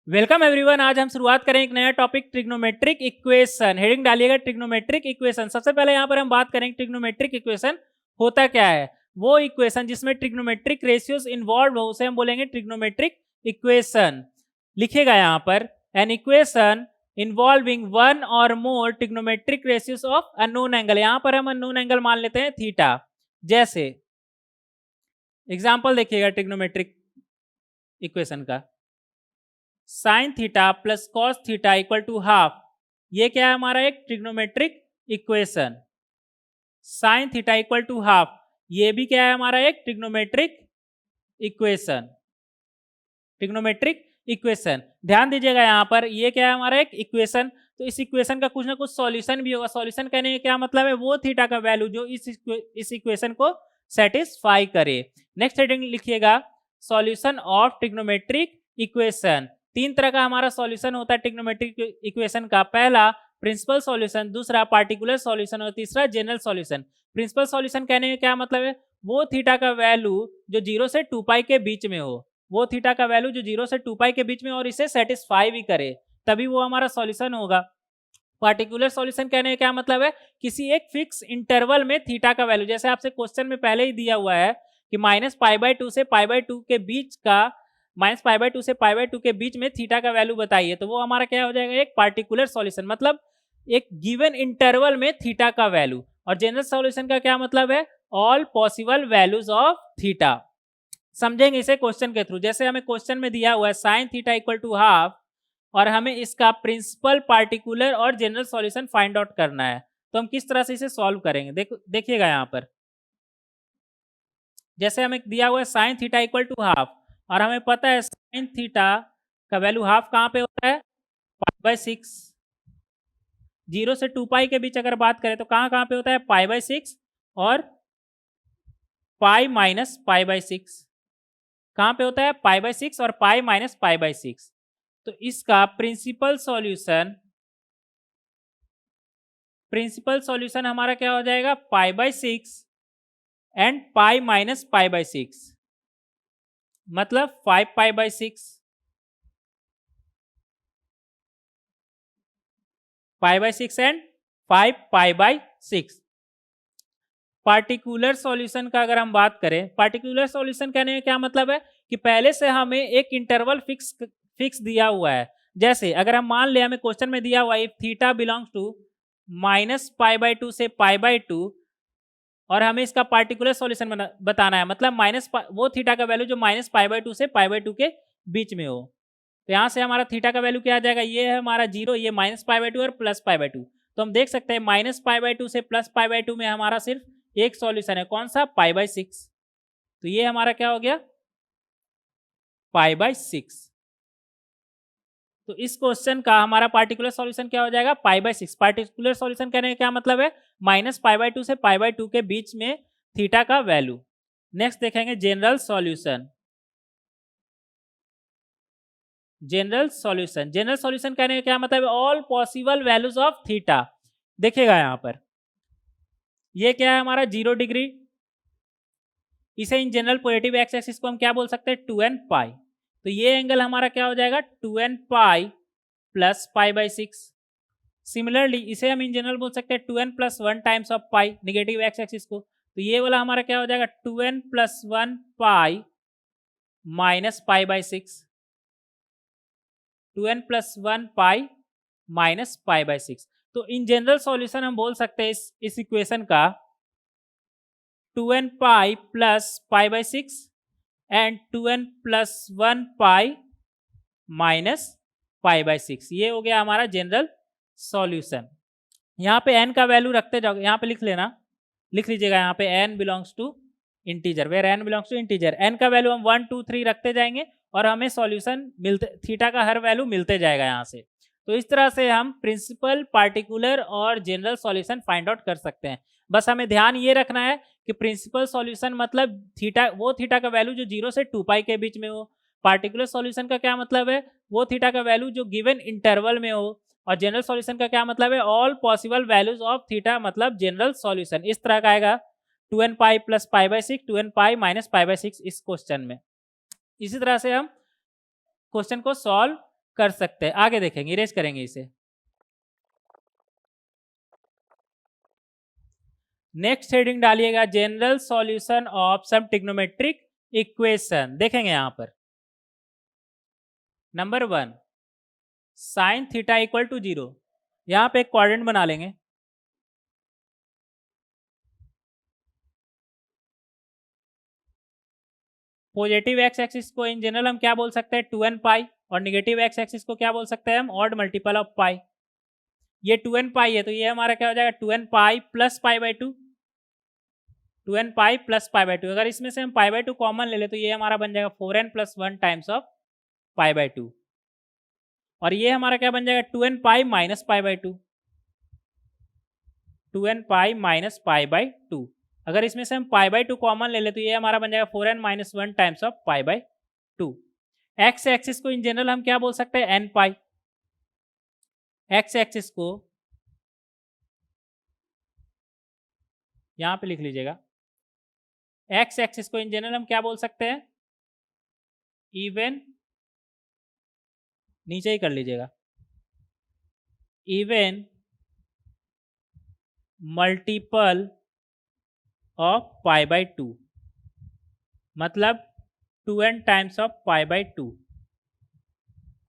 Welcome everyone. आज हम शुरुआत करें एक नया टॉपिक ट्रिग्नोमेट्रिक इक्वेशन। हेडिंग डालिएगा ट्रिग्नोमेट्रिक इक्वेशन। सबसे पहले यहाँ पर हम बात करेंगे ट्रिग्नोमेट्रिक इक्वेशन होता क्या है। वो इक्वेशन जिसमें ट्रिग्नोमेट्रिक रेशियोज इन्वॉल्व हो उसे हम बोलेंगे ट्रिग्नोमेट्रिक इक्वेशन। लिखिएगा यहाँ पर एन इक्वेशन इन्वॉल्विंग वन और more trigonometric ratios of unknown angle. यहाँ पर हम अननोन एंगल मान लेते हैं थीटा। जैसे एग्जाम्पल देखिएगा ट्रिग्नोमेट्रिक इक्वेशन का, sine theta plus cos theta equal to half. ये क्या है हमारा एक trigonometric equation. Sine theta equal to half, ये भी क्या है हमारा एक ट्रिग्नोमेट्रिक इक्वेशन। ट्रिग्नोमेट्रिक इक्वेशन, ध्यान दीजिएगा यहाँ पर ये क्या है हमारा एक इक्वेशन। तो इस इक्वेशन का कुछ ना कुछ सॉल्यूशन भी होगा। सॉल्यूशन कहने का क्या मतलब है, वो थीटा का वैल्यू जो इस इक्वेशन को सेटिस्फाई करे। नेक्स्ट हेडिंग लिखिएगा सॉल्यूशन ऑफ ट्रिग्नोमेट्रिक इक्वेशन। तीन तरह का हमारा सॉल्यूशन होता है ट्रिग्नोमेट्रिक इक्वेशन का। पहला प्रिंसिपल सॉल्यूशन, दूसरा पार्टिकुलर सॉल्यूशन और तीसरा जनरल सॉल्यूशन। प्रिंसिपल सॉल्यूशन कहने का क्या मतलब है, वो थीटा का वैल्यू जो 0 से 2 पाई के बीच में हो, वो थीटा का वैल्यू जो 0 से 2 पाई के बीच में और इसे सेटिस्फाई भी करे, तभी वो हमारा सॉल्यूशन होगा। पार्टिकुलर सॉल्यूशन कहने का क्या मतलब है, किसी एक फिक्स इंटरवल में थीटा का वैल्यू, जैसे आपसे क्वेश्चन में पहले ही दिया हुआ है कि -π/2 से π/2 के बीच का, -π/2 से π/2 के बीच में थीटा का वैल्यू बताइए, तो वो हमारा क्या हो जाएगा एक पार्टिकुलर सॉल्यूशन, मतलब एक गिवन इंटरवल में थीटा का वैल्यू। और जनरल सॉल्यूशन का क्या मतलब है, all possible values of theta. समझेंगे इसे क्वेश्चन के थ्रू। जैसे हमें क्वेश्चन में दिया हुआ है sine theta equal to half और हमें इसका प्रिंसिपल, पार्टिकुलर और जनरल सॉल्यूशन फाइंड आउट करना है, तो हम किस तरह से इसे सॉल्व करेंगे देखिएगा यहाँ पर। जैसे हमें दिया हुआ है sine theta equal to half और हमें पता है साइन थीटा का वैल्यू हाफ कहाँ पे होता है, π/6। 0 से 2 पाई के बीच अगर बात करें तो कहाँ कहाँ पे होता है, π/6 और π-π/6। कहाँ पे होता है, π/6 और π-π/6। तो इसका प्रिंसिपल सॉल्यूशन हमारा क्या हो जाएगा, π/6 एंड π-π/6, मतलब 5π/6, π/6 एंड 5π/6। पार्टिकुलर सॉल्यूशन का अगर हम बात करें, पार्टिकुलर सॉल्यूशन कहने का क्या मतलब है कि पहले से हमें एक इंटरवल फिक्स दिया हुआ है। जैसे अगर हम मान ले हमें क्वेश्चन में दिया हुआ है इफ थीटा बिलोंग्स टू -π/2 से π/2 और हमें इसका पार्टिकुलर सॉल्यूशन बताना है, मतलब वो थीटा का वैल्यू जो -π/2 से π/2 के बीच में हो। तो यहाँ से हमारा थीटा का वैल्यू क्या आ जाएगा, ये है हमारा 0, ये -π/2 और +π/2। तो हम देख सकते हैं -π/2 से +π/2 में हमारा सिर्फ एक सॉल्यूशन है, कौन सा, π/6। तो ये हमारा क्या हो गया, π/6। तो इस क्वेश्चन का हमारा पार्टिकुलर सॉल्यूशन क्या हो जाएगा, π/6। पार्टिकुलर सॉल्यूशन कहने का क्या मतलब है, -π/2 से π/2 के बीच में थीटा का वैल्यू। नेक्स्ट देखेंगे जनरल सॉल्यूशन। जनरल सॉल्यूशन कहने का क्या मतलब है, all possible values of theta. देखिएगा यहाँ पर ये क्या है हमारा 0 डिग्री, इसे in general positive x axis को हम क्या बोल सकते हैं, 2n पाई। तो ये एंगल हमारा क्या हो जाएगा, 2n पाई प्लस π/6। सिमिलरली इसे हम इन जनरल बोल सकते हैं 2n + 1 times of pi, negative x axis को। तो ये वाला हमारा क्या हो जाएगा, 2n + 1 pi minus π/6, 2n + 1 pi minus π/6। तो इन जनरल सॉल्यूशन हम बोल सकते हैं इस इक्वेशन का 2n pi plus π/6 and 2n + 1 pi minus π/6। ये हो गया हमारा जनरल सॉल्यूशन। यहाँ पे n का वैल्यू रखते जाओगे, यहाँ पे लिख लेना, लिख लीजिएगा यहाँ पे n belongs to integer, where n belongs to integer. n का वैल्यू हम 1 2 3 रखते जाएंगे और हमें सॉल्यूशन मिलते, थीटा का हर वैल्यू मिलते जाएगा यहाँ से। तो इस तरह से हम प्रिंसिपल, पार्टिकुलर और जनरल सॉल्यूशन फाइंड आउट कर सकते हैं। बस हमें ध्यान ये रखना है कि प्रिंसिपल सॉल्यूशन मतलब थीटा, वो थीटा का वैल्यू जो 0 से 2 पाई के बीच में हो। पार्टिकुलर सॉल्यूशन का क्या मतलब है, वो थीटा का वैल्यू जो गिवन इंटरवल में हो। और जनरल सॉल्यूशन का क्या मतलब है, all possible values of theta, मतलब जनरल सॉल्यूशन। इस तरह का आएगा 2n pi plus π/6, 2n pi minus π/6 इस क्वेश्चन में। इसी तरह से हम क्वेश्चन को सॉल्व कर सकते हैं। आगे देखेंगे, इरेज करेंगे इसे। नेक्स्ट हेडिंग डालिएगा general solution of some trigonometric equation. देखेंगे यहां पर number 1 sine theta equal to 0। यहां पे एक क्वाड्रेंट बना लेंगे। पॉजिटिव एक्स एक्सिस को इन जनरल हम क्या बोल सकते हैं 2n पाई, और निगेटिव एक्स एक्सिस को क्या बोल सकते हैं हम ऑड मल्टीपल ऑफ पाई। ये 2n पाई है तो ये हमारा क्या हो जाएगा 2n pi plus pi by 2, 2n pi plus pi by 2। अगर इसमें से हम पाई बाई 2 कॉमन ले ले तो ये हमारा बन जाएगा 4n plus 1 times of pi by 2, और ये हमारा क्या बन जाएगा 2n pi minus pi by 2, 2n pi minus pi by 2। अगर इसमें से हम पाई बाई 2 कॉमन ले ले तो ये हमारा बन जाएगा 4n minus 1 times of pi by 2। X axis को इन जनरल हम क्या बोल सकते हैं n पाई। एक्स एक्सिस को यहां पे लिख लीजिएगा, एक्स एक्सिस को इन जनरल हम क्या बोल सकते हैं इवन, नीचे ही कर लीजिएगा, even multiple of pi by 2, मतलब 2n times of pi by 2।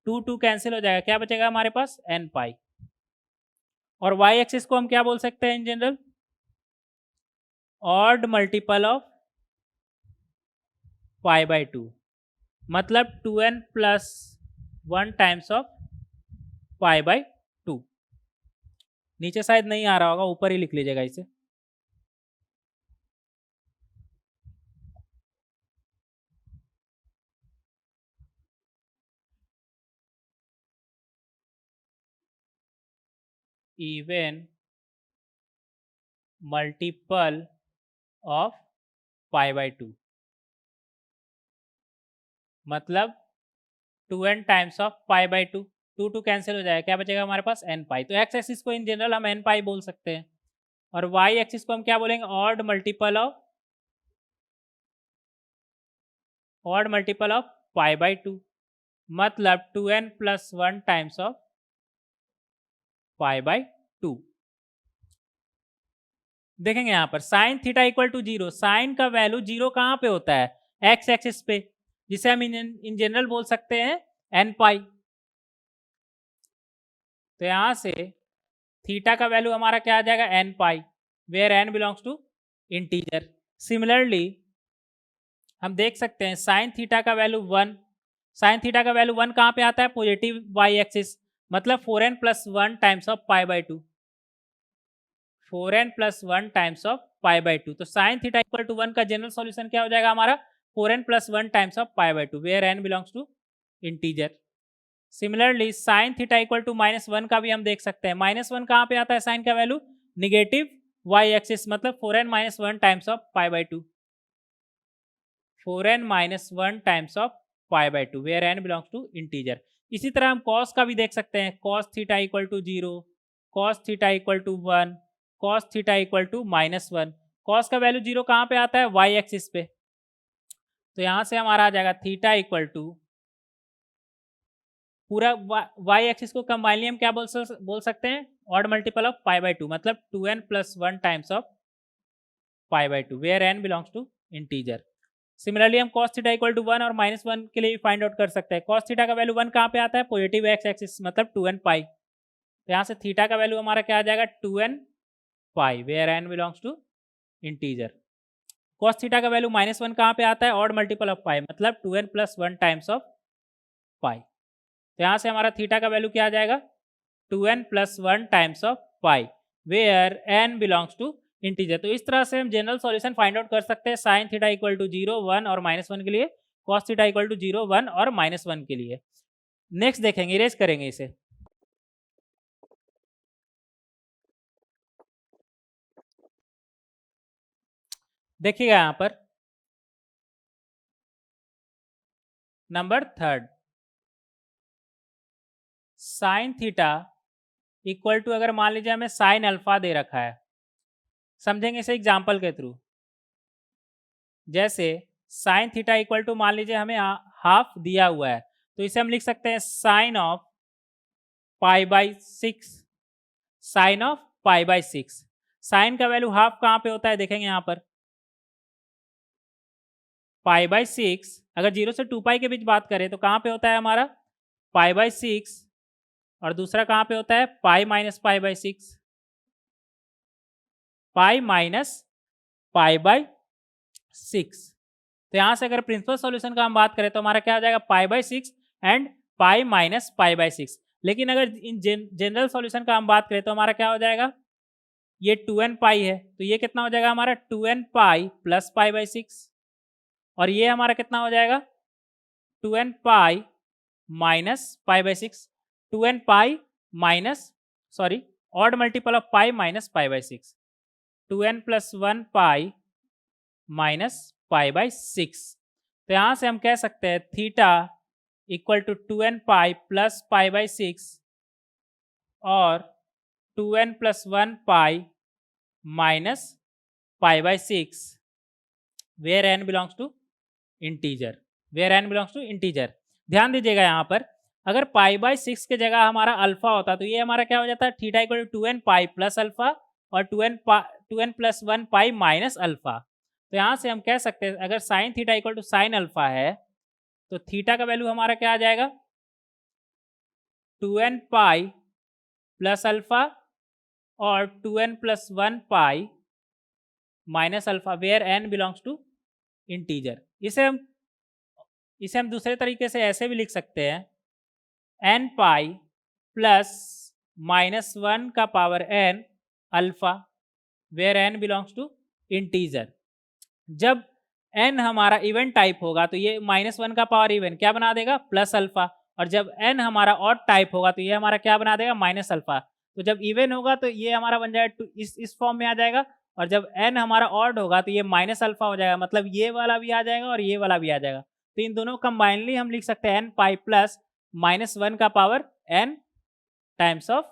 2 cancel हो जाएगा, क्या बचेगा हमारे पास n पाई। और y एक्सिस को हम क्या बोल सकते हैं in general odd multiple of pi by 2, मतलब 2n plus 1 times of pi by 2। नीचे शायद नहीं आ रहा होगा, ऊपर ही लिख लीजिएगा इसे। Even multiple of pi by 2, मतलब 2n times of pi by 2। 2 cancel हो जाएगा, क्या बचेगा हमारे पास n पाई। तो एक्स एक्सिस को इन जनरल हम n पाई बोल सकते हैं, और y एक्सिस को हम क्या बोलेंगे odd multiple of pi by 2, मतलब 2n plus 1 times of pi by 2। देखेंगे यहां पर sine theta equal to 0, sine का वैल्यू 0 कहां पे होता है एक्स एक्सिस पे, जिसे हम इन जनरल बोल सकते हैं n पाई। तो यहां से थीटा का वैल्यू हमारा क्या आ जाएगा n pi, where n belongs to integer. Similarly हम देख सकते हैं साइन थीटा का वैल्यू 1, साइन थीटा का वैल्यू 1 कहां पे आता है पॉजिटिव y एक्सिस, मतलब 4n plus 1 times of pi by 2, 4n plus 1 times of pi by 2। तो साइन थीटा इक्वल टू 1 का जनरल सॉल्यूशन क्या हो जाएगा हमारा 4n plus 1 times of pi by 2, where n belongs to integer. Similarly sine theta equal to -1 का भी हम देख सकते हैं। -1 कहां पे आता है साइन का वैल्यू निगेटिव y एक्सिस, मतलब 4n minus 1 times of pi by 2, 4n minus 1 times of pi by 2, where n belongs to integer. इसी तरह हम कॉस का भी देख सकते हैं, cos theta equal to 0, cos theta equal to 1, cos theta equal to -1। Cos का value 0 कहां पे आता है y एक्सिस पे, तो यहां से हमारा आ जाएगा थीटा इक्वल टू पूरा y एक्सिस को कंबाइनली हम क्या बोल सकते हैं odd multiple of pi by 2, मतलब 2n plus 1 times of pi by 2, where n belongs to integer. Similarly हम cos थीटा इक्वल टू 1 और -1 के लिए फाइंड आउट कर सकते हैं। cos थीटा का वैल्यू 1 कहां पे आता है पॉजिटिव x एक्सिस, मतलब 2n पाई। तो यहाँ से थीटा का वैल्यू हमारा क्या आ जाएगा 2n pi, where n belongs to integer. cos theta का वैल्यू -1 कहां पे आता है ऑड मल्टीपल ऑफ पाई, मतलब 2n प्लस 1 टाइम्स ऑफ पाई। तो यहाँ से हमारा थीटा का वैल्यू क्या आ जाएगा 2n plus 1 times of pi, where n belongs to integer. तो इस तरह से हम जनरल सॉल्यूशन फाइंड आउट कर सकते हैं साइन थीटा इक्वल टू 0, 1 और -1 के लिए, कॉस थीटा इक्वल टू 0, 1 और -1 के लिए। नेक्स्ट देखेंगे, इरेज करेंगे इसे। देखिएगा यहां पर number 3 sine theta equal to, अगर मान लीजिए हमें साइन अल्फा दे रखा है, समझेंगे इसे एग्जांपल के थ्रू। जैसे साइन थीटा इक्वल टू मान लीजिए हमें हाफ दिया हुआ है, तो इसे हम लिख सकते हैं sine of pi by 6, sine of pi by 6। Sine का वैल्यू हाफ कहाँ पे होता है देखेंगे यहाँ पर, पाई बाई 6। अगर 0 से 2 पाई के बीच बात करें तो कहाँ पे होता है हमारा पाई बाई 6, और दूसरा कहाँ पे होता है पाई minus pi by 6, pi minus pi by 6। तो यहाँ से अगर प्रिंसिपल सॉल्यूशन का हम बात करें तो हमारा क्या हो जाएगा पाई by 6 and pi minus pi by 6। लेकिन अगर इन जनरल सॉल्यूशन का हम बात करें तो हमारा क्या हो जाएगा, ये 2n पाई है तो ये कितना हो जाएगा हमारा 2n pi plus pi by 6, और ये हमारा कितना हो जाएगा 2n pi minus pi by 6, 2n pi minus sorry odd multiple of pi minus pi by 6, 2n plus 1 pi minus pi by 6। तो यहाँ से हम कह सकते हैं theta equal to 2n pi plus pi by 6 और 2n plus 1 pi minus pi by 6 where n belongs to integer, where n belongs to integer. ध्यान दीजिएगा यहाँ पर अगर पाई बाई 6 के जगह हमारा अल्फा होता तो ये हमारा क्या हो जाता है theta equal to 2n pi plus alpha और 2n plus 1 pi minus alpha. तो यहाँ से हम कह सकते हैं अगर sine theta equal to sine alpha है तो थीटा का वैल्यू हमारा क्या आ जाएगा 2n पाई प्लस अल्फा और 2n plus 1 pi minus alpha where n belongs to integer. इसे हम दूसरे तरीके से ऐसे भी लिख सकते हैं n पाई प्लस माइनस 1 का power n alpha where n belongs to integer. जब n हमारा इवन टाइप होगा तो ये माइनस 1 का पावर इवन क्या बना देगा प्लस अल्फा, और जब n हमारा ऑड टाइप होगा तो ये हमारा क्या बना देगा माइनस अल्फा। तो जब इवन होगा तो ये हमारा बन जाएगा इस फॉर्म में आ जाएगा, और जब n हमारा ऑड होगा तो ये माइनस अल्फा हो जाएगा, मतलब ये वाला भी आ जाएगा और ये वाला भी आ जाएगा। तो इन दोनों कंबाइनली हम लिख सकते हैं n पाई प्लस माइनस 1 का power n times of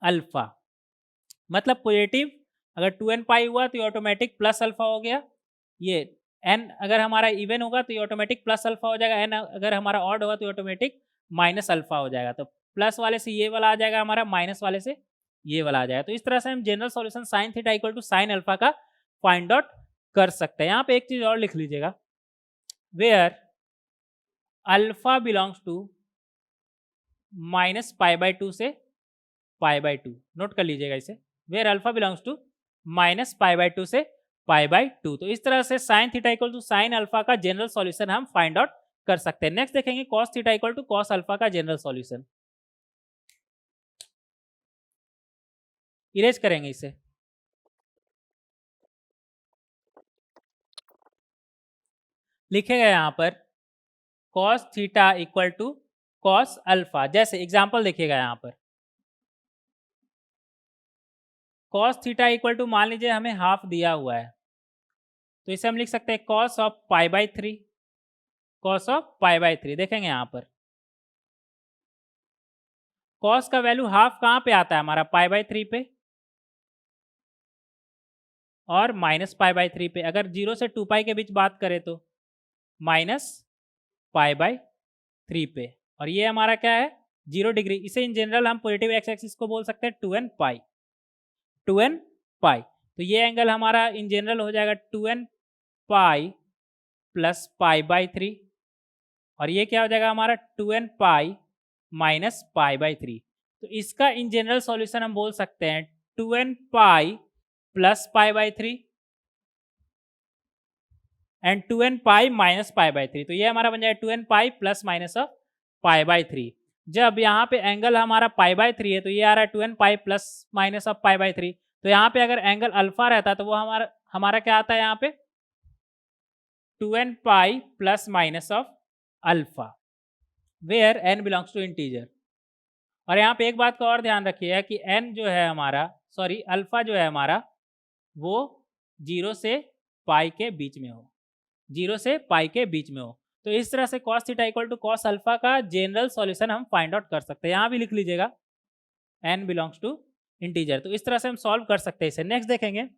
alpha. मतलब पॉजिटिव अगर 2n पाई हुआ तो ये ऑटोमेटिक प्लस अल्फा हो गया, ये n अगर हमारा इवन होगा तो ये ऑटोमेटिक प्लस अल्फा हो जाएगा, n अगर हमारा ऑड होगा तो ऑटोमेटिक माइनस अल्फा हो जाएगा। तो प्लस वाले से ये वाला आ जाएगा हमारा, माइनस वाले से ये वाला आ जाएगा। तो इस तरह से हम general solution sine theta equal to sine alpha का फाइंड आउट कर सकते हैं। यहाँ पे एक चीज और लिख लीजिएगा, where alpha belongs to minus pi by 2 से पाई बाई 2, नोट कर लीजिएगा इसे, where alpha belongs to minus pi by 2 से पाई बाई 2। तो इस तरह से sine theta equal to sine alpha का जनरल सॉल्यूशन हम फाइंड आउट कर सकते हैं। नेक्स्ट देखेंगे cos theta equal to cos alpha का जनरल सॉल्यूशन। इरेज करेंगे इसे, लिखेगा यहाँ पर cos theta equal to cos alpha. जैसे एग्जांपल देखिएगा यहाँ पर कॉस थीटा इक्वल टू मान लीजिए हमें हाफ दिया हुआ है तो इसे हम लिख सकते हैं cos of pi by 3, cos of pi by 3। देखेंगे यहाँ पर कॉस का वैल्यू हाफ कहाँ पे आता है हमारा पाई बाई 3 पे और माइनस पाई बाई 3 पे। अगर 0 से 2 पाई के बीच बात करें तो माइनस पाई बाई 3 पे, और ये हमारा क्या है 0 डिग्री। इसे इन जनरल हम पॉजिटिव एक्स एक्सिस को बोल सकते हैं 2n पाई, 2n पाई। तो ये एंगल हमारा इन जनरल हो जाएगा 2n pi plus pi by 3, और ये क्या हो जाएगा हमारा 2n pi minus pi by 3। तो इसका इन जनरल सॉल्यूशन हम बोल सकते हैं 2n pi plus pi by 3 and 2n pi minus pi by 3। तो ये हमारा बन जाएगा 2n pi plus minus of pi by 3। जब यहाँ पे एंगल हमारा पाई बाई 3 है तो ये आ रहा है 2n pi plus minus of pi by 3। तो यहाँ पे अगर एंगल अल्फा रहता तो वो हमारा क्या आता है यहाँ पे 2n pi plus minus of alpha where n belongs to integer. और यहाँ पे एक बात का और ध्यान रखिएगा कि n जो है हमारा सॉरी अल्फा जो है हमारा वो 0 से पाई के बीच में हो, 0 से पाई के बीच में हो। तो इस तरह से cos theta equal to cos alpha का जनरल सॉल्यूशन हम फाइंड आउट कर सकते हैं। यहाँ भी लिख लीजिएगा n बिलोंग्स टू इंटीजर। तो इस तरह से हम सॉल्व कर सकते हैं इसे। नेक्स्ट देखेंगे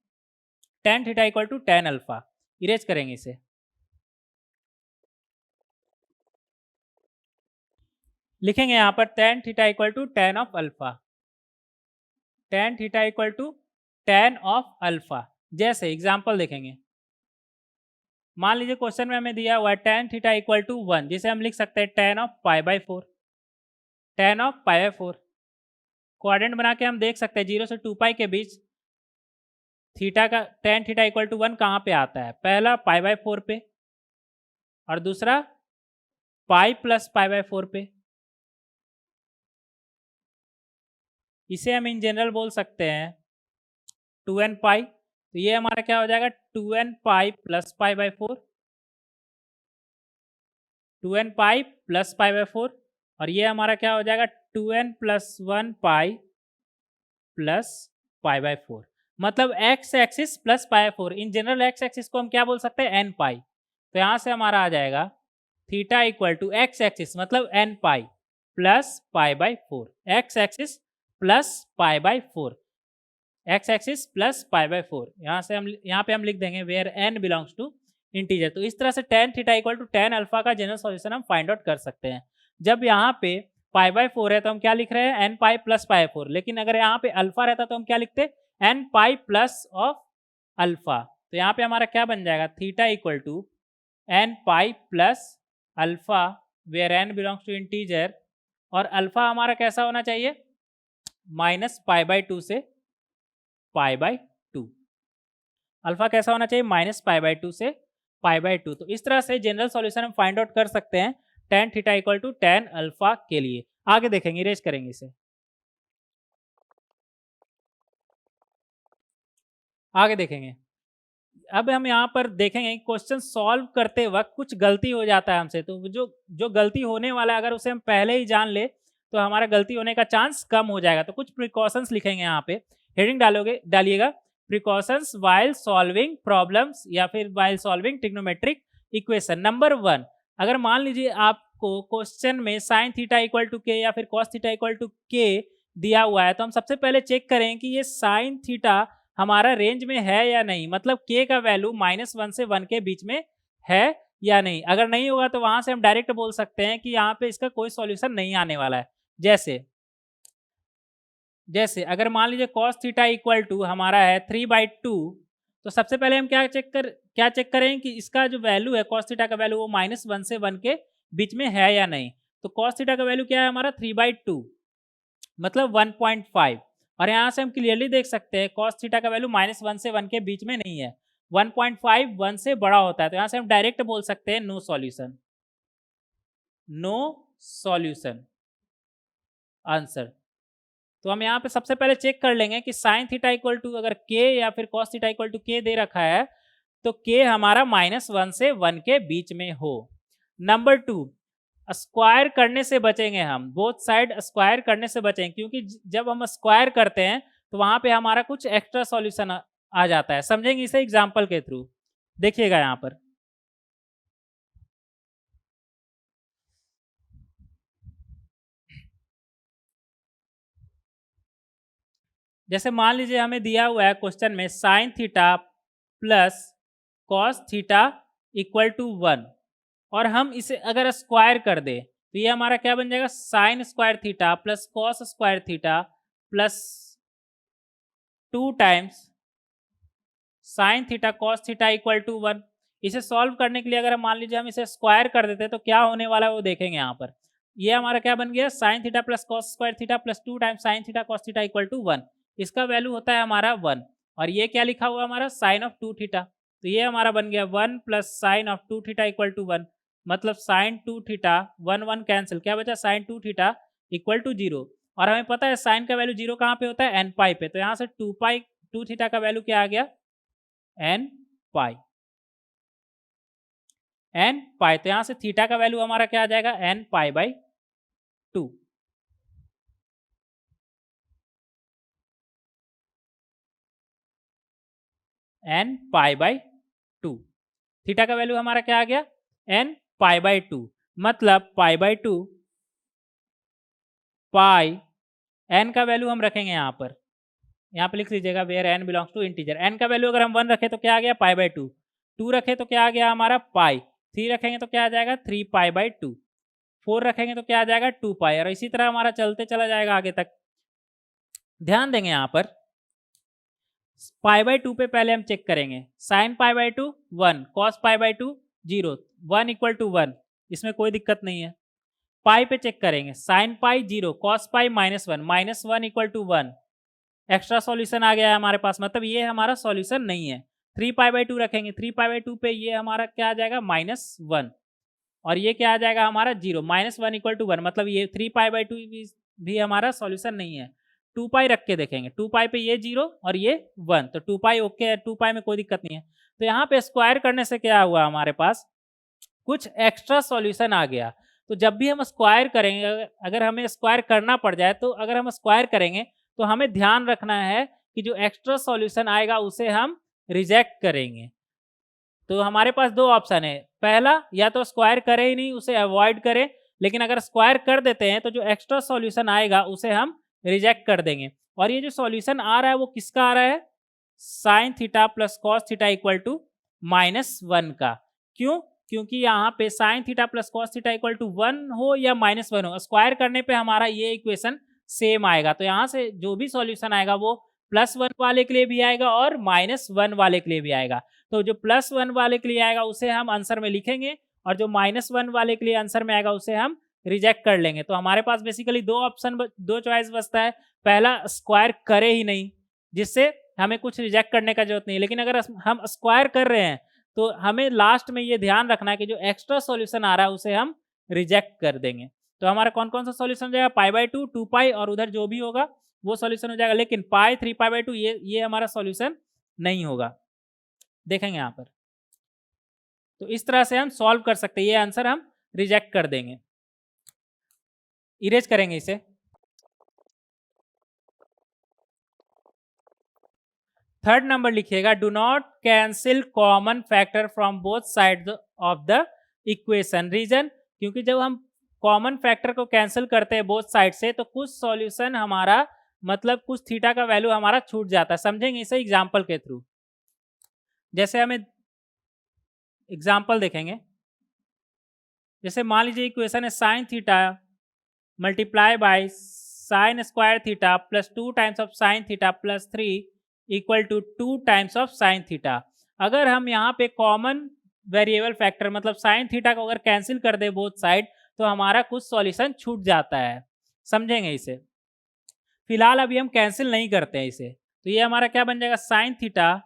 tan theta equal to tan alpha. Erase करेंगे इसे, लिखेंगे यहाँ पर tan theta equal to tan of alpha, tan theta equal to tan of alpha. जैसे एग्जाम्पल देखेंगे, मान लीजिए क्वेश्चन में हमें दिया हुआ है tan थीटा इक्वल टू 1, जिसे हम लिख सकते हैं tan of pi by 4, tan of pi by 4। Quadrant बना के हम देख सकते हैं 0 से 2 पाई के बीच थीटा का tan थीटा इक्वल टू 1 कहाँ पे आता है, पहला पाई बाई 4 पे और दूसरा पाई प्लस पाई बाई 4 पे। इसे हम इन जनरल बोल सकते हैं 2n पाई, तो ये हमारा क्या हो जाएगा 2n pi plus pi by 4, 2n pi plus pi by 4, और ये हमारा क्या हो जाएगा 2n plus 1 pi plus pi by 4। मतलब x axis plus pi by 4, in general x axis को हम क्या बोल सकते हैं n पाई। तो यहाँ से हमारा आ जाएगा theta equal to x axis मतलब n pi plus pi by 4, x axis plus pi by 4, x axis plus pi by 4। यहाँ पे हम लिख देंगे where n belongs to integer. तो इस तरह से tan theta equal to tan alpha का जनरल सॉल्यूशन हम फाइंड आउट कर सकते हैं। जब यहाँ पे पाई बाई 4 है तो हम क्या लिख रहे हैं n पाई प्लस पाई 4, लेकिन अगर यहाँ पे अल्फा रहता तो हम क्या लिखते n pi plus of alpha. तो यहाँ पे हमारा क्या बन जाएगा theta equal to n pi plus alpha where n belongs to integer, और अल्फा हमारा कैसा होना चाहिए माइनस पाई बाई 2 से पाई बाई 2। अल्फा कैसा होना चाहिए माइनस पाई बाई 2 से पाई बाई 2। तो इस तरह से जनरल सॉल्यूशन हम फाइंड आउट कर सकते हैं tan theta equal to tan alpha के लिए। आगे देखेंगे, इरेज करेंगे इसे, आगे देखेंगे। अब हम यहाँ पर देखेंगे क्वेश्चन सॉल्व करते वक्त कुछ गलती हो जाता है हमसे, तो जो जो गलती होने वाला है अगर उसे हम पहले ही जान ले तो हमारा गलती होने का चांस कम हो जाएगा। तो कुछ प्रिकॉशंस लिखेंगे यहाँ पे, हेडिंग डालिएगा प्रिकॉशंस वाइल सॉल्विंग प्रॉब्लम्स या फिर while solving trigonometric equation. Number 1, अगर मान लीजिए आपको क्वेश्चन में साइन थीटा इक्वल टू के या फिर कॉस थीटा इक्वल टू के दिया हुआ है, तो हम सबसे पहले चेक करें कि ये साइन थीटा हमारा रेंज में है या नहीं, मतलब k का वैल्यू -1 से 1 के बीच में है या नहीं। अगर नहीं होगा तो वहां से हम डायरेक्ट बोल सकते हैं कि यहाँ पे इसका कोई सॉल्यूशन नहीं आने वाला है। जैसे अगर मान लीजिए cos थीटा इक्वल टू हमारा है 3/2, तो सबसे पहले हम क्या चेक करें कि इसका जो वैल्यू है cos थीटा का वैल्यू वो -1 से 1 के बीच में है या नहीं। तो cos थीटा का वैल्यू क्या है हमारा 3/2 मतलब 1.5, और यहाँ से हम क्लियरली देख सकते हैं cos थीटा का वैल्यू -1 से 1 के बीच में नहीं है, 1.5 1 से बड़ा होता है। तो यहाँ से हम डायरेक्ट बोल सकते हैं no solution, no solution answer. तो हम यहाँ पे सबसे पहले चेक कर लेंगे कि साइन थीटा इक्वल टू अगर k या फिर cos theta equal to k दे रखा है तो k हमारा -1 से 1 के बीच में हो। नंबर 2, स्क्वायर करने से बचेंगे हम, बोथ साइड स्क्वायर करने से बचेंगे, क्योंकि जब हम स्क्वायर करते हैं तो वहां पे हमारा कुछ एक्स्ट्रा सॉल्यूशन आ जाता है। समझेंगे इसे एग्जांपल के थ्रू, देखिएगा यहाँ पर। जैसे मान लीजिए हमें दिया हुआ है क्वेश्चन में sine theta plus cos theta equal to 1, और हम इसे अगर स्क्वायर कर दे तो ये हमारा क्या बन जाएगा sine square theta plus cos square theta plus 2 times sine theta cos theta equal to 1। इसे सॉल्व करने के लिए अगर मान लीजिए हम इसे स्क्वायर कर देते तो क्या होने वाला है वो देखेंगे यहाँ पर। ये हमारा क्या बन गया sine theta plus cos square theta plus 2 times sine theta cos theta equal to 1। इसका वैल्यू होता है हमारा 1, और ये क्या लिखा हुआ हमारा साइन ऑफ 2 थीटा। तो ये हमारा बन गया 1 plus sine of 2 theta equal to 1, मतलब साइन 2 थीटा 1 1 कैंसिल, क्या बचा साइन 2 थीटा इक्वल टू 0। और हमें पता है साइन का वैल्यू 0 कहाँ पे होता है n पाई पे, तो यहाँ से 2 थीटा का वैल्यू क्या आ गया n पाई, n पाई। तो यहाँ से थीटा का वैल्यू हमारा क्या आ जाएगा n pi by 2। n pi by 2, theta का वैल्यू हमारा क्या आ गया n पाई बाई 2, मतलब पाई बाई 2 पाई, n का वैल्यू हम रखेंगे यहाँ पे लिख लीजिएगा where n belongs to integer. n का वैल्यू अगर हम 1 रखें तो क्या आ गया पाई बाई 2, 2 रखें तो क्या आ गया हमारा पाई, 3 रखेंगे तो क्या आ जाएगा 3 पाई बाई 2। 4 रखेंगे तो क्या आ जाएगा 2 पाई, और इसी तरह हमारा चलते चला जाएगा आगे तक। ध्यान देंगे यहाँ पर पाई बाई 2 पे पहले हम चेक करेंगे, sine pi by 2 1, cos pi by 2 0, 1 equal to 1, इसमें कोई दिक्कत नहीं है। पाई पे चेक करेंगे, sine pi 0, cos pi -1 equal to 1, extra solution आ गया है हमारे पास, मतलब ये हमारा सॉल्यूशन नहीं है। 3 पाई बाई 2 रखेंगे, 3 पाई बाई 2 पे ये हमारा क्या आ जाएगा -1, और ये क्या आ जाएगा हमारा 0, -1 इक्वल टू 1, मतलब ये 3 पाई बाई 2 भी हमारा सॉल्यूशन नहीं है। 2 पाई रख के देखेंगे, 2 पाई पे ये 0 और ये 1, तो 2 पाई ओके है, 2 पाई में कोई दिक्कत नहीं है। तो यहाँ पे स्क्वायर करने से क्या हुआ हमारे पास, कुछ एक्स्ट्रा सॉल्यूशन आ गया। तो जब भी हम स्क्वायर करेंगे, अगर हमें स्क्वायर करना पड़ जाए, तो अगर हम स्क्वायर करेंगे तो हमें ध्यान रखना है कि जो एक्स्ट्रा सॉल्यूशन आएगा उसे हम रिजेक्ट करेंगे। तो हमारे पास दो ऑप्शन है, पहला या तो स्क्वायर करें ही नहीं, उसे अवॉइड करें, लेकिन अगर स्क्वायर कर देते हैं तो जो एक्स्ट्रा सॉल्यूशन आएगा उसे हम रिजेक्ट कर देंगे। और ये जो सॉल्यूशन आ रहा है वो किसका आ रहा है, sine theta plus cos theta equal to -1 का। क्यों? क्योंकि यहाँ पे sine theta plus cos theta equal to 1 हो या -1 हो, स्क्वायर करने पे हमारा ये इक्वेशन सेम आएगा। तो यहाँ से जो भी सॉल्यूशन आएगा वो +1 वाले के लिए भी आएगा और -1 वाले के लिए भी आएगा। तो जो +1 वाले के लिए आएगा उसे हम आंसर में लिखेंगे, और जो -1 वाले के लिए आंसर में आएगा उसे हम रिजेक्ट कर लेंगे। तो हमारे पास बेसिकली दो चॉइस बचता है, पहला स्क्वायर करे ही नहीं, जिससे हमें कुछ रिजेक्ट करने का जरूरत नहीं है, लेकिन अगर हम स्क्वायर कर रहे हैं तो हमें लास्ट में ये ध्यान रखना है कि जो एक्स्ट्रा सॉल्यूशन आ रहा है उसे हम रिजेक्ट कर देंगे। तो हमारा कौन कौन सा सॉल्यूशन हो जाएगा, पाई बाई 2, 2 पाई, और उधर जो भी होगा वो सॉल्यूशन हो जाएगा, लेकिन पाई 3 पाई बाई 2 ये हमारा सॉल्यूशन नहीं होगा। देखेंगे यहाँ पर, तो इस तरह से हम सॉल्व कर सकते हैं, ये आंसर हम रिजेक्ट कर देंगे, इरेज करेंगे इसे। थर्ड नंबर लिखिएगा, do not cancel common factor from both side of the equation. Reason, क्योंकि जब हम कॉमन फैक्टर को कैंसिल करते हैं बोथ साइड से तो कुछ सॉल्यूशन हमारा, मतलब कुछ थीटा का वैल्यू हमारा छूट जाता है। समझेंगे इसे एग्जांपल के थ्रू। जैसे हमें एग्जांपल देखेंगे, जैसे मान लीजिए इक्वेशन है sine theta multiply by sine square theta plus 2 times of sine theta plus 3 equal to 2 times of sine theta. अगर हम यहाँ पे कॉमन वेरिएबल फैक्टर मतलब साइन थीटा को अगर कैंसिल कर दे बोथ साइड तो हमारा कुछ सॉल्यूशन छूट जाता है। समझेंगे इसे। फिलहाल अभी हम कैंसिल नहीं करते हैं इसे, तो ये हमारा क्या बन जाएगा, sign theta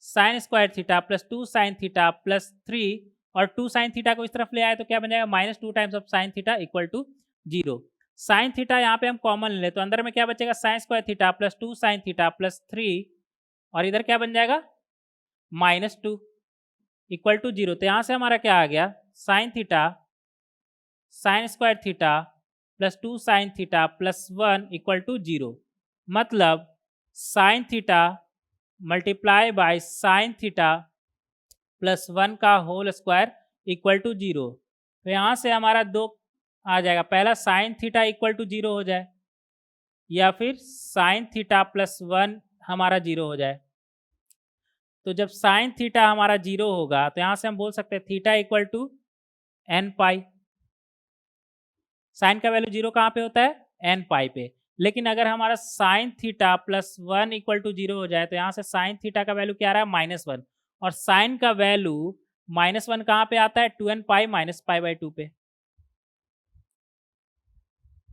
sine square theta plus 2 sine theta plus 3, और 2 साइन थीटा को इस तरफ ले आए तो क्या बन जाएगा, -2 times of sine theta equal to 0। Sine theta यहाँ पे हम कॉमन ले तो अंदर में क्या बचेगा, sign square theta plus 2 sine theta plus 3, और इधर क्या बन जाएगा -2 इक्वल टू 0। तो यहाँ से हमारा क्या आ गया, sine theta sine square theta plus 2 sine theta plus 1 equal to 0। मतलब sine theta multiply by sine theta plus 1 का होल स्क्वायर इक्वल टू 0। तो यहाँ से हमारा दो आ जाएगा, पहला साइन थीटा इक्वल टू 0 हो जाए या फिर साइन थीटा प्लस 1 हमारा 0 हो जाए। तो जब साइन थीटा हमारा 0 होगा तो यहाँ से हम बोल सकते हैं theta equal to n pi. Sine का वैल्यू 0 कहाँ पे होता है, n पाई पे। लेकिन अगर हमारा sine theta plus 1 equal to 0 हो जाए तो यहाँ से साइन थीटा का वैल्यू क्या आ रहा है, -1, और साइन का वैल्यू -1 कहाँ पे आता है, 2n pi minus pi by 2 पे,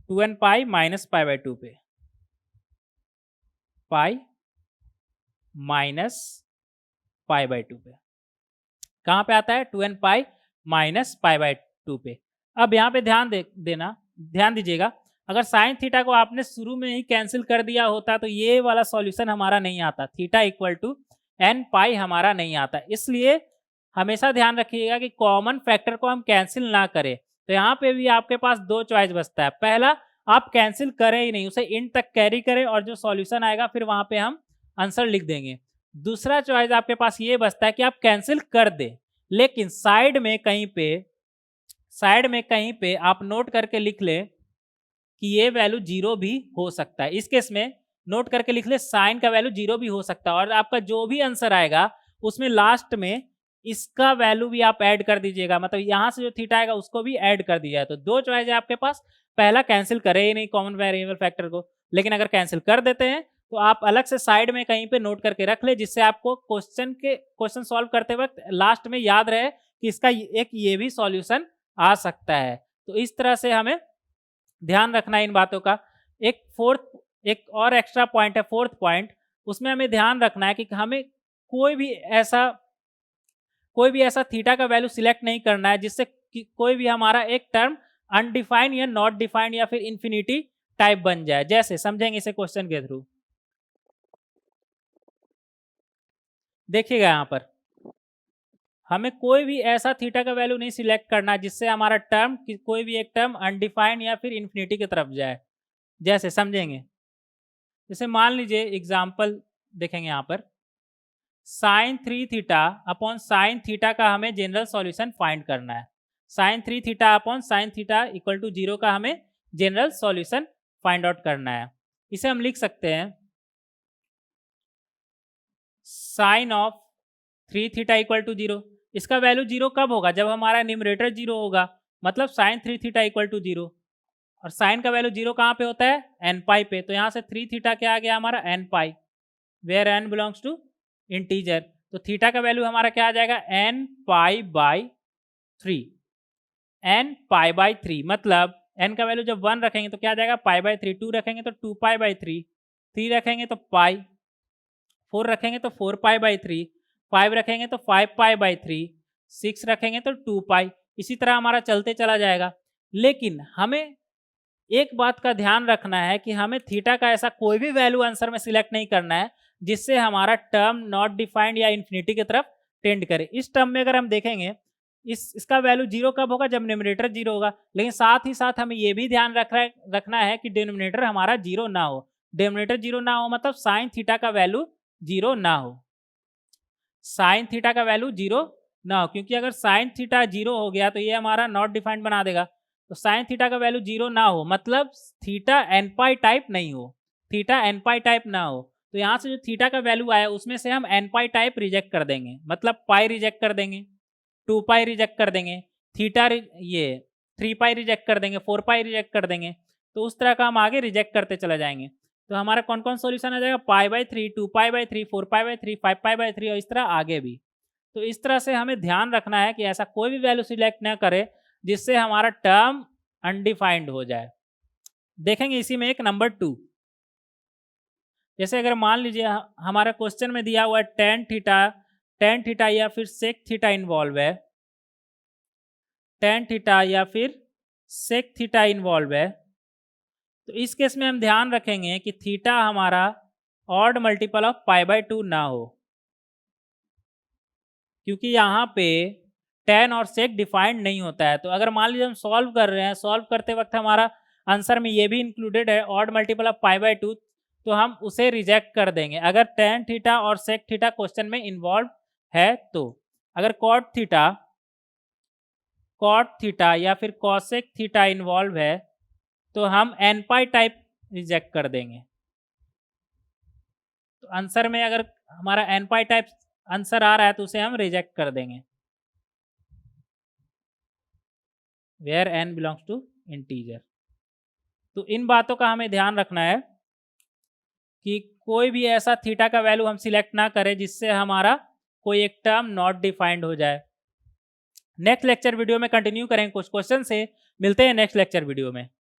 2n pi minus pi by 2 पे, पाई माइनस पाई बाई 2 पे कहाँ पे आता है, 2n pi minus pi by 2 पे। अब यहाँ पे ध्यान दीजिएगा, अगर साइन थीटा को आपने शुरू में ही कैंसिल कर दिया होता तो ये वाला सॉल्यूशन हमारा नहीं आता, थीटा इक्वल टू n पाई हमारा नहीं आता। इसलिए हमेशा ध्यान रखिएगा कि कॉमन फैक्टर को हम कैंसिल ना करें। तो यहाँ पे भी आपके पास दो चॉइस बचता है, पहला आप कैंसिल करें ही नहीं, उसे इन तक कैरी करें और जो सॉल्यूशन आएगा फिर वहां पे हम आंसर लिख देंगे। दूसरा चॉइस आपके पास ये बचता है कि आप कैंसिल कर दें, लेकिन साइड में कहीं पे आप नोट करके लिख लें कि ये वैल्यू 0 भी हो सकता है। इस केस में नोट करके लिख ले साइन का वैल्यू 0 भी हो सकता है, और आपका जो भी आंसर आएगा उसमें लास्ट में इसका वैल्यू भी आप ऐड कर दीजिएगा, मतलब यहाँ से जो थीटा आएगा उसको भी ऐड कर दिया है। तो दो चॉइस है आपके पास, पहला कैंसिल करे ही नहीं कॉमन वेरिएबल फैक्टर को, लेकिन अगर कैंसिल कर देते हैं तो आप अलग से साइड में कहीं पे नोट करके रख ले, जिससे आपको क्वेश्चन सॉल्व करते वक्त लास्ट में याद रहे कि इसका एक ये भी सॉल्यूशन आ सकता है। तो इस तरह से हमें ध्यान रखना है इन बातों का। एक और एक्स्ट्रा पॉइंट है, फोर्थ पॉइंट, उसमें हमें ध्यान रखना है कि हमें कोई भी ऐसा थीटा का वैल्यू सिलेक्ट नहीं करना है जिससे कोई भी हमारा एक टर्म अनडिफाइंड या नॉट डिफाइंड या फिर इन्फिनिटी टाइप बन जाए। जैसे समझेंगे इसे क्वेश्चन के थ्रू, देखिएगा यहाँ पर हमें कोई भी ऐसा थीटा का वैल्यू नहीं सिलेक्ट करना जिससे हमारा टर्म कोई भी एक टर्म अनडिफाइंड या फिर इन्फिनिटी की तरफ जाए। जैसे समझेंगे, जैसे मान लीजिए एग्जांपल देखेंगे यहाँ पर, sine 3 theta upon sine theta का हमें जनरल सॉल्यूशन फाइंड करना है। Sine 3 theta upon sine theta equal to 0 का हमें जनरल सॉल्यूशन फाइंड आउट करना है। इसे हम लिख सकते हैं sine of 3 theta equal to 0। इसका वैल्यू 0 कब होगा? जब हमारा न्यूमरेटर 0 होगा, मतलब साइन 3 थीटा इक्वल टू 0। और साइन का वैल्यू 0 कहाँ पे होता है? एन पाई पे। तो यहाँ से 3 थीटा क्या आ गया हमारा? N pi, where n belongs to integer. तो थीटा का वैल्यू हमारा क्या आ जाएगा? N pi by 3। N pi by 3 मतलब एन का वैल्यू जब 1 रखेंगे तो क्या आ जाएगा? पाई बाई 3। 2 रखेंगे तो 2 पाई बाई 3। 3 रखेंगे तो पाई। 4 रखेंगे तो 4 पाई बाई 3। 5 रखेंगे तो 5 पाई बाई 3। 6 रखेंगे तो 2 पाई। इसी तरह हमारा चलते चला जाएगा। लेकिन हमें एक बात का ध्यान रखना है कि हमें थीटा का ऐसा कोई भी वैल्यू आंसर में सिलेक्ट नहीं करना है जिससे हमारा टर्म नॉट डिफाइंड या इन्फिनिटी की तरफ टेंड करे। इस टर्म में अगर हम देखेंगे इसका वैल्यू 0 कब होगा? जब डिनोमिनेटर 0 होगा। लेकिन साथ ही साथ हमें यह भी ध्यान रखना है कि डिनोमिनेटर हमारा 0 ना हो। डिनोमिनेटर 0 ना हो मतलब साइन थीटा का वैल्यू 0 ना हो। साइन थीटा का वैल्यू 0 ना हो, क्योंकि अगर साइन थीटा 0 हो गया तो ये हमारा नॉट डिफाइंड बना देगा। तो साइन थीटा का वैल्यू 0 ना हो मतलब थीटा एन पाई टाइप नहीं हो, थीटा एन पाई टाइप ना हो। तो यहाँ से जो थीटा का वैल्यू आया उसमें से हम एन पाई टाइप रिजेक्ट कर देंगे, मतलब पाई रिजेक्ट कर देंगे, 2 पाई रिजेक्ट कर देंगे, थीटा ये 3 पाई रिजेक्ट कर देंगे, 4 पाई रिजेक्ट कर देंगे। तो उस तरह का हम आगे रिजेक्ट करते चले जाएंगे। तो हमारा कौन कौन सॉल्यूशन आ जाएगा? पाई by 3, 2 pi by 3, 4 pi by 3, 5 pi by 3 और इस तरह आगे भी। तो इस तरह से हमें ध्यान रखना है कि ऐसा कोई भी वैल्यू सिलेक्ट न करे जिससे हमारा टर्म अनडिफाइंड हो जाए। देखेंगे इसी में एक नंबर 2, जैसे अगर मान लीजिए हमारा क्वेश्चन में दिया हुआ है टेन थीटा या फिर सेक थीटा इन्वॉल्व है, टेन थीटा या फिर सेक थीटा इन्वॉल्व है। तो इस केस में हम ध्यान रखेंगे कि थीटा हमारा odd multiple of pi by 2 ना हो, क्योंकि यहाँ पे टेन और सेक डिफाइंड नहीं होता है। तो अगर मान लीजिए हम सॉल्व कर रहे हैं, सॉल्व करते वक्त हमारा आंसर में ये भी इंक्लूडेड है odd multiple of pi by 2, तो हम उसे रिजेक्ट कर देंगे अगर टेन थीटा और सेक थीटा क्वेश्चन में इन्वॉल्व है। तो अगर कॉट थीटा या फिर कॉसेक थीटा इन्वॉल्व है तो हम एन पाई टाइप रिजेक्ट कर देंगे। तो आंसर में अगर हमारा एन पाई टाइप आंसर आ रहा है तो उसे हम रिजेक्ट कर देंगे, where n belongs to integer. तो इन बातों का हमें ध्यान रखना है कि कोई भी ऐसा थीटा का वैल्यू हम सिलेक्ट ना करें जिससे हमारा कोई एक टर्म नॉट डिफाइंड हो जाए। नेक्स्ट लेक्चर वीडियो में कंटिन्यू करेंगे कुछ क्वेश्चन से। मिलते हैं नेक्स्ट लेक्चर वीडियो में।